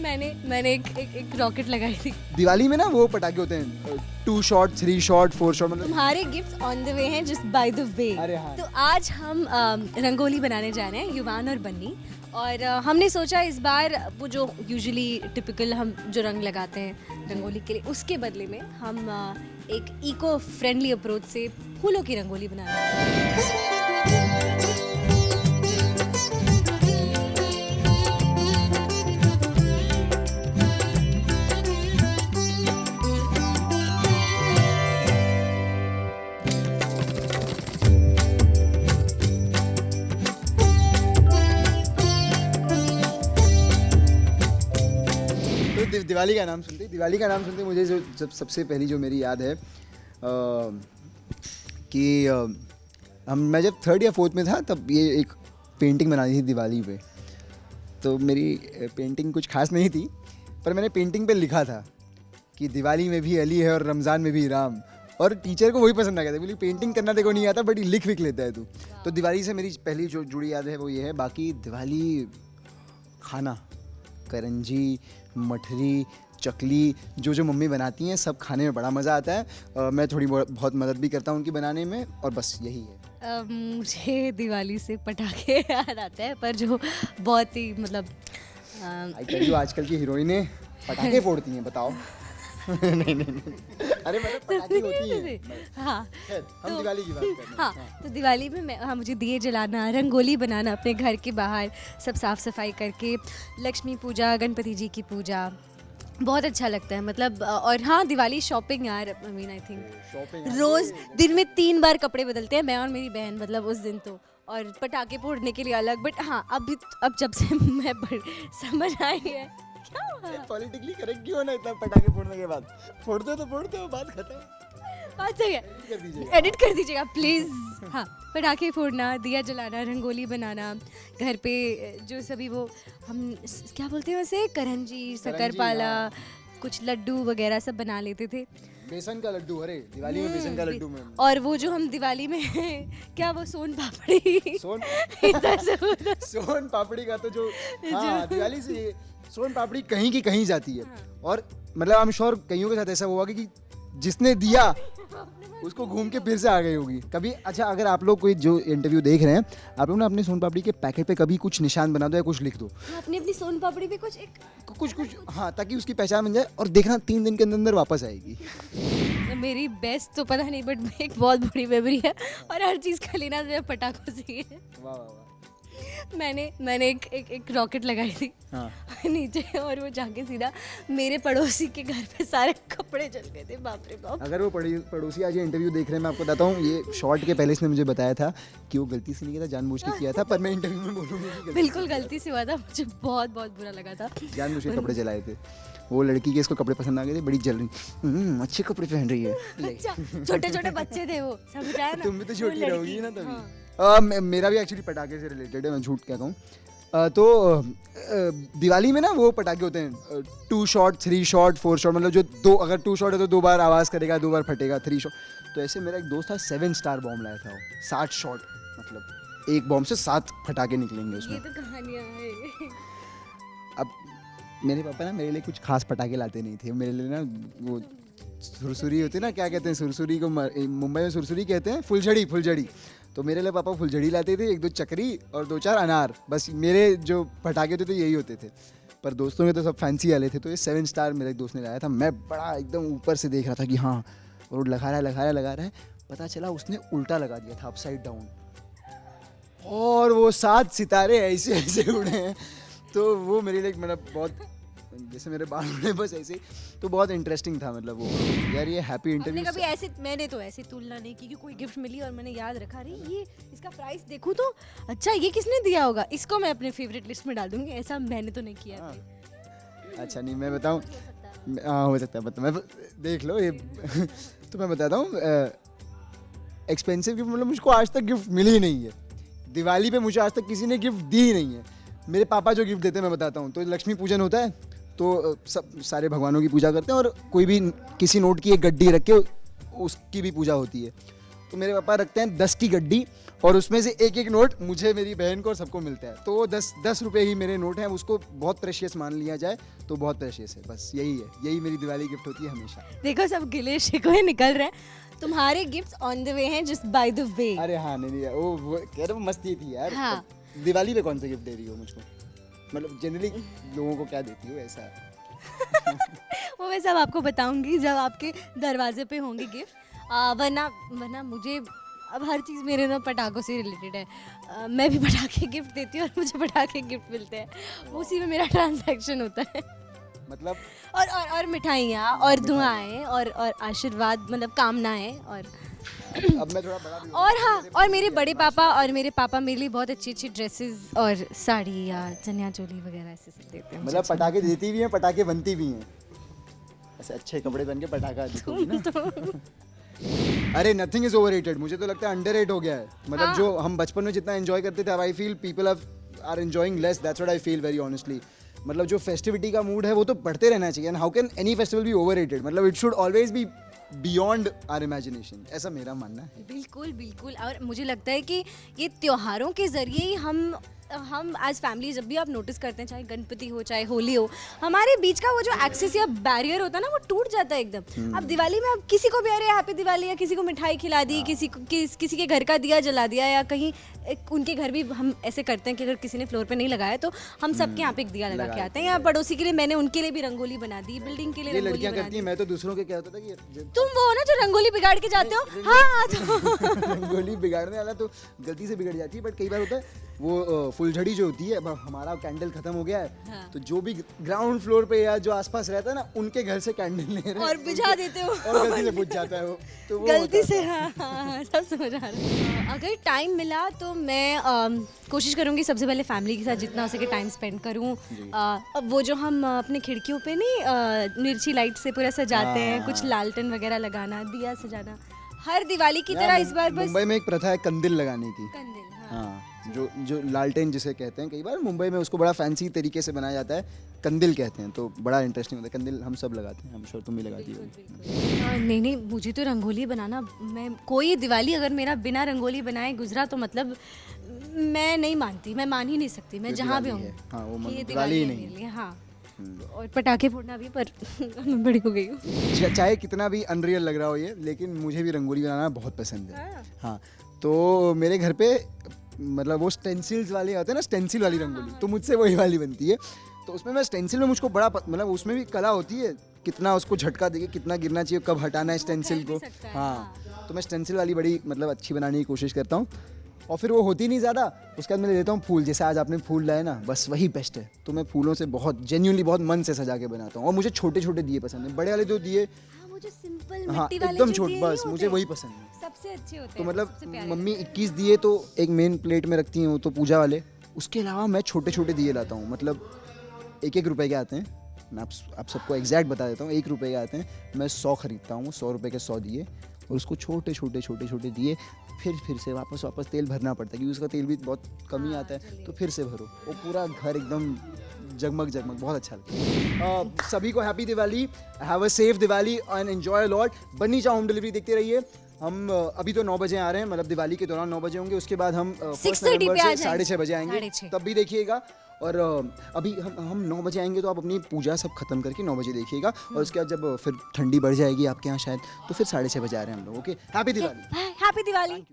मैंने एक रॉकेट लगाई थी। दिवाली में ना वो पटाखे होते हैं 2 शॉट 3 शॉट 4 शॉट मतलब। तुम्हारे गिफ्ट्स ऑन द वे हैं, जस्ट बाय द वे। अरे हाँ। तो आज हम रंगोली बनाने जा रहे हैं, युवान और बन्नी। और हमने सोचा इस बार वो जो यूजुअली टिपिकल हम जो रंग लगाते हैं रंगोली के लिए, उसके बदले में हम एक इको फ्रेंडली अप्रोच से फूलों की रंगोली बना रहे हैं। तो दिवाली का नाम सुनते मुझे जो जब सबसे पहली जो मेरी याद है कि मैं जब 3rd या 4th में था तब ये एक पेंटिंग बनाई थी दिवाली पे। तो मेरी पेंटिंग कुछ खास नहीं थी, पर मैंने पेंटिंग पे लिखा था कि दिवाली में भी अली है और रमज़ान में भी राम। और टीचर को वही पसंद आ गया था, बोली पेंटिंग करना देखो नहीं आता, बट लिख लेता है तू। तो दिवाली से मेरी पहली जो जुड़ी याद है वो ये है। बाकी दिवाली खाना, करंजी, मठरी, चकली, जो मम्मी बनाती हैं सब खाने में बड़ा मज़ा आता है। मैं थोड़ी बहुत मदद भी करता हूँ उनकी बनाने में, और बस यही है। मुझे दिवाली से पटाखे याद आता है, पर जो बहुत ही मतलब आई टेल यू, आजकल की हीरोइनें पटाखे फोड़ती हैं, बताओ। नहीं, अरे मतलब पटाखे होती हैं। हाँ, हम दिवाली की बात कर रहे हैं। हाँ, तो दिवाली में मुझे दिए जलाना, रंगोली बनाना अपने घर के बाहर, सब साफ सफाई करके, लक्ष्मी पूजा, गणपति जी की पूजा, बहुत अच्छा लगता है मतलब। और हाँ, दिवाली शॉपिंग यार, आई थिंक रोज दिन में 3 बार कपड़े बदलते हैं मैं और मेरी बहन, मतलब उस दिन तो। और पटाखे फोड़ने के लिए अलग, बट हाँ अब जब से मैं समझ आई है। पॉलिटिकली करेक्ट क्यों ना, इतना पटाखे फोड़ने के बाद फोड़ते हो, बात खत्म। बात सही है, एडिट कर दीजिएगा प्लीज। हाँ, पटाखे फोड़ना, दिया जलाना, रंगोली बनाना, घर पे जो सभी वो हम क्या बोलते हैं वैसे, करंजी, शक्करपाला, कुछ लड्डू वगैरह सब बना लेते थे। बेसन का लड्डू, अरे दिवाली में बेसन का लड्डू में। और वो जो हम दिवाली में क्या वो सोन पापड़ी इधर से उधर। सोन पापड़ी का तो जो हाँ, दिवाली से सोन पापड़ी कहीं की कहीं जाती है। और मतलब आई एम श्योर कईयों के साथ ऐसा हुआ कि जिसने दिया उसको घूम के फिर से आ गई होगी कभी। अच्छा, अगर आप लोग कोई जो इंटरव्यू देख रहे हैं, आप लोग ना अपने सोन पापड़ी के पैकेट पे कभी कुछ निशान बना दो या कुछ लिख दो, अपनी सोन पापड़ी पे कुछ हाँ, ताकि उसकी पहचान बन जाए। और देखना 3 दिन के अंदर वापस आएगी। मेरी बेस्ट तो पता नहीं, बट एक बहुत बड़ी मेमोरी है, और हर चीज़ का लेना जो है पटाखों से ही है। वाह वाह वाह। मैंने एक रॉकेट लगाई थी, हाँ। नीचे, और वो जाके सीधा मेरे पड़ोसी के घर पे सारे कपड़े जल गए थे, बाप रे बाप। अगर वो पड़ोसी आज ये इंटरव्यू देख रहे हैं, मैं आपको बताता हूँ, ये शॉर्ट के पहले इसने मुझे बताया था कि वो गलती से नहीं किया था, जानबूझ के किया था, पर मैं इंटरव्यू में बोलूँगी बिल्कुल गलती से हुआ था, मुझे बहुत बुरा लगा था। जानबूझ के कपड़े जलाए थे। वो लड़की के इसको कपड़े पसंद आ गए थे, बड़ी जल रही, अच्छे कपड़े पहन रही है। अच्छा, छोटे बच्चे थे वो, समझाया ना। तुम भी तो छोटी वो रहोगी ना लड़की, तभी। मेरा भी एक्चुअली पटाखे से रिलेटेड है, मैं झूठ क्या कहूँ। तो दिवाली में ना वो पटाखे होते हैं 2 शॉट 3 शॉट 4 शॉट, मतलब जो अगर 2 शॉट है तो 2 बार आवाज़ करेगा, 2 बार फटेगा। 3 शॉट, तो ऐसे मेरा एक दोस्त था 7 स्टार बॉम्ब लाया था वो, 60 शॉट, मतलब एक बॉम्ब से 7 फटाके निकलेंगे उसमें। ये तो कहानियाँ हैं। अब मेरे पापा ना मेरे लिए कुछ खास पटाखे लाते नहीं थे, मेरे लिए ना वो सुरसुरी होती है ना, क्या कहते हैं सुरसुरी को, मुंबई में सुरसुरी कहते हैं, फुलझड़ी। तो मेरे लिए पापा फुलझड़ी लाते थे, 1-2 चक्री और 2-4 अनार, बस मेरे जो पटाखे होते थे यही होते थे। पर दोस्तों के तो सब फैंसी वाले थे, तो ये 7 स्टार मेरे एक दोस्त ने लाया था। मैं बड़ा एकदम ऊपर से देख रहा था कि हाँ, और लगा रहा है, पता चला उसने उल्टा लगा दिया था, अपसाइड डाउन, और वो 7 सितारे ऐसे उड़े हैं। तो वो मेरे लिए मतलब बहुत, जैसे मेरे बाल उड़े बस ऐसे, तो बहुत इंटरेस्टिंग था। मतलब वो यार, ये हैप्पी इंटरव्यू कभी ऐसे मैंने तो ऐसे तुलना नहीं की कि कोई गिफ्ट मिली और मैंने याद रखा, अरे ये इसका प्राइस देखूं तो अच्छा, ये किसने दिया होगा, इसको मैं अपने फेवरेट लिस्ट में डाल दूंगी, ऐसा मैंने तो नहीं किया। हाँ। अच्छा, नहीं मैं बताऊं, हाँ हो सकता है, बता मैं देख लो ये। तो मैं बताता हूँ, एक्सपेंसिव गिफ्ट मतलब मुझको आज तक गिफ्ट मिली ही नहीं है। दिवाली पे मुझे आज तक किसी ने गिफ्ट दी ही नहीं है। मेरे पापा जो गिफ्ट देते हैं मैं बताता हूँ, तो लक्ष्मी पूजन होता है, तो सब सारे भगवानों की पूजा करते हैं, और कोई भी किसी नोट की एक गड्डी रख के उसकी भी पूजा होती है। तो मेरे पापा रखते हैं 10 की गड्डी और उसमें से एक एक नोट मुझे, मेरी बहन को और सबको मिलता है। तो वो 10 रुपए ही मेरे नोट हैं, उसको बहुत प्रेशियस मान लिया जाए तो बहुत प्रेशियस है। बस यही है, यही मेरी दिवाली गिफ्ट होती है हमेशा। देखो सब गिले शिकवे निकल रहे हैं, तुम्हारे गिफ्ट्स ऑन द वे हैं, जस्ट बाय द वे। अरे हाँ, नहीं वो कह रहे वो मस्ती थी यार। हाँ। दिवाली पे कौन सा गिफ्ट दे रही हो मुझको? मतलब जनरली लोगों को क्या देती हो ऐसा? वो मैं सब आपको बताऊंगी जब आपके दरवाजे पे होंगे गिफ्ट। वरना मुझे अब हर चीज़ मेरे ना पटाखों से रिलेटेड है। मैं भी पटाखे गिफ्ट देती हूँ और मुझे पटाखे गिफ्ट मिलते हैं, उसी में मेरा ट्रांजैक्शन होता है। मतलब और मिठाइयाँ और दुआएं और आशीर्वाद, मतलब कामनाएं। और अब मैं थोड़ा बड़ा भी और हाँ, और मेरे बड़े पापा मेरे लिए बहुत अच्छी अच्छी ड्रेसेस और साड़ी या चनिया चोली वगैरह ऐसे सब देते हैं। मतलब पटाखे देती भी हैं, पटाखे बनती भी हैं। ऐसे अच्छे कपड़े पहन के पटाखा दिखोगी ना। अरे नथिंग इज ओवररेटेड, मुझे तो लगता है अंडररेट हो गया है। मतलब हाँ। जो हम बचपन में जितना एंजॉय करते थे, I feel people are enjoying less. That's what I feel very honestly. मतलब जो फेस्टिविटी का मूड है वो तो बढ़ते रहना चाहिए। And how can any festival be overrated? मतलब it should always be beyond our imagination, ऐसा मेरा मानना है। बिल्कुल। और मुझे लगता है कि ये त्योहारों के ज़रिए ही हम एज फैमिली, जब भी आप नोटिस करते हैं, चाहे गणपति हो चाहे होली हो, हमारे बीच का वो जो एक्सेस या बैरियर होता है ना, वो टूट जाता है एकदम। अब दिवाली में अब किसी को भी अरे हैप्पी दिवाली, या किसी को मिठाई खिला दी, किसी के घर का दिया जला दिया, या कहीं उनके घर भी हम ऐसे करते हैं कि अगर किसी ने फ्लोर पे नहीं लगाया तो हम सबके यहाँ पे एक दिया लगा के आते हैं, या पड़ोसी के लिए मैंने उनके लिए भी रंगोली बना दी, बिल्डिंग के लिए ये रंगोली लड़कियां बना करती दी। हैं, मैं तो दूसरों के क्या होता था कि तुम वो हो ना जो रंगोली बिगाड़ के जाते हो। हाँ तो रंगोली बिगाड़ने वाला तो गलती से बिगड़ जाती है, बट कई बार होता है वो फुलझड़ी जो होती है, अब हमारा कैंडल खत्म हो गया है, हाँ। तो जो भी ग्राउंड फ्लोर पे या जो आसपास रहता है ना, उनके घर से कैंडल ले रहे हैं और बुझा देते हो, और गलती से बुझ जाता है वो, तो वो गलती होता से। था। हाँ, सब समझ आ रहा है। अगर टाइम मिला तो मैं कोशिश करूँगी सबसे पहले फैमिली के साथ जितना हो सके टाइम स्पेंड करूँ। अब वो जो हम अपने खिड़कियों पे नहीं मिर्ची लाइट से पूरा सजाते हैं, कुछ लालटेन वगैरह लगाना, दिया सजाना, हर दिवाली की तरह इस बार बस मुंबई में एक प्रथा है कंदिल लगाने की। कंदिल। हाँ। हाँ, जो लालटेन जिसे कहते हैं, कई बार मुंबई में उसको बड़ा फैंसी तरीके से बनाया जाता है, कंदिल कहते हैं, तो बड़ा इंटरेस्टिंग होता है। कंदिल हम सब लगाते हैं, हम श्योर तुम भी लगाती हो। नहीं, मुझे तो रंगोली बनाना, मैं कोई दिवाली अगर मेरा बिना रंगोली बनाए गुजरा तो मतलब मैं नहीं मानती, मैं मान ही नहीं सकती, मैं जहाँ भी हूँ। हाँ, वो ये दिवाली ही है नहीं मेरे लिए। हाँ, और पटाखे फोड़ना भी, पर मैं बड़ी हो गई हूँ। चाहे कितना भी अनरियल लग रहा हो ये, लेकिन मुझे भी रंगोली बनाना बहुत पसंद है। हाँ, तो मेरे घर पे मतलब वो स्टेंसिल्स वाले आते हैं ना, स्टेंसिल वाली रंगोली, तो मुझसे वही वाली बनती है। तो उसमें मैं स्टेंसिल में मुझको बड़ा मतलब उसमें भी कला होती है, कितना उसको झटका देके कितना गिरना चाहिए, कब हटाना है स्टेंसिल को। हाँ, तो मैं स्टेंसिल वाली बड़ी मतलब अच्छी बनाने की कोशिश करता हूँ। और फिर वो होती नहीं ज़्यादा, उसके बाद मैं ले लेता हूँ फूल। जैसे आज आपने फूल लाए ना, बस वही बेस्ट है। तो मैं फूलों से बहुत जेन्युइनली बहुत मन से सजा के बनाता हूँ। और मुझे छोटे छोटे दिए पसंद है, बड़े वाले जो दिए, वो जो सिंपल हाँ मिट्टी वाले एकदम जो छोटे, दिए बस नहीं मुझे होते, वही पसंद है। सबसे अच्छे होते तो हैं, मतलब सबसे प्यारे मम्मी 21 दिए तो एक मेन प्लेट में रखती हैं, तो पूजा वाले। उसके अलावा मैं छोटे छोटे दिए लाता हूँ, मतलब 1-1 रुपए के आते हैं। मैं आप सबको एग्जैक्ट बता देता हूँ, 1 रुपए के आते हैं। मैं 100 खरीदता हूँ, 100 रुपए के 100 दिए, और उसको छोटे छोटे दिए फिर से वापस तेल भरना पड़ता है, क्योंकि उसका तेल भी बहुत कम ही आता है। तो फिर से भरो, वो पूरा घर एकदम जगमग बहुत अच्छा लगता है। सभी को happy Diwali, have a safe Diwali and enjoy a lot. Bunny chow home delivery देखते रहिए। हम अभी तो 9 बजे आ रहे हैं, मतलब दिवाली के दौरान 9 बजे होंगे। उसके बाद हम 6:30 पे आ जाएंगे, 6:30 बजे आएंगे, 6:30 तब भी देखिएगा। और अभी हम 9 बजे आएंगे, तो आप अपनी पूजा सब खत्म करके 9 बजे देखिएगा। और उसके बाद जब फिर ठंडी बढ़ जाएगी आपके यहाँ शायद, तो फिर 6:30 बजे आ रहे हैं हम लोग। Okay, happy Diwali. Happy Diwali.